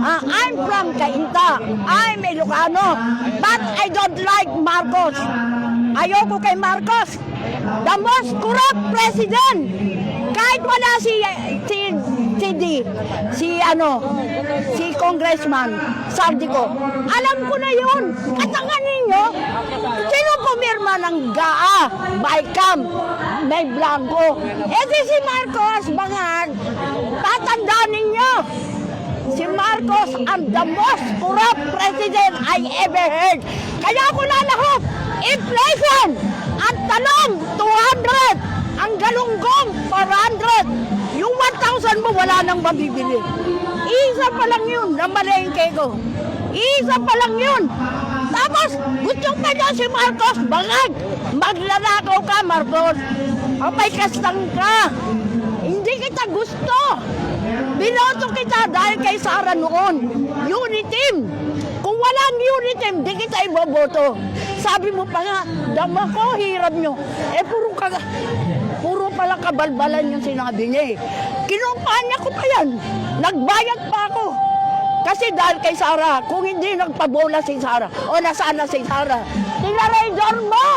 I'm from Cainta. I'm Ilocano. But I don't like Marcos. Ayoko kay Marcos. The most corrupt president. Kahit wala si Congressman Saldico. Alam ko na yun. Katangan ninyo, sino pumirma ng GAA, BICAM, May Blanco? Si Marcos, bangag, tatandaan ninyo. Si Marcos ang the most corrupt president I ever heard. Kaya ako lalahok, inflation, ang talong, 200, ang galunggong, 400. Yung 1,000 mo, wala nang mabibili. Isa pa lang yun na malengke ko. Isa pa lang yun. Tapos, gusto pa niya si Marcos, bangag. Maglalakaw ka, Marcos. May kastang ka. Hindi kita gusto. Binoto kita dahil kay Sara noon. Uniteam. Kung walang uniteam, di kita iboboto. Sabi mo pa nga, dama ko, hirap nyo. Puro pala kabalbalan yung sinabi niya eh. Kinumpanya ko pa yan. Nagbayad pa ako. Kasi dahil kay Sara, kung hindi nagpabola si Sara, o nasaan na si Sara, tinarador mo!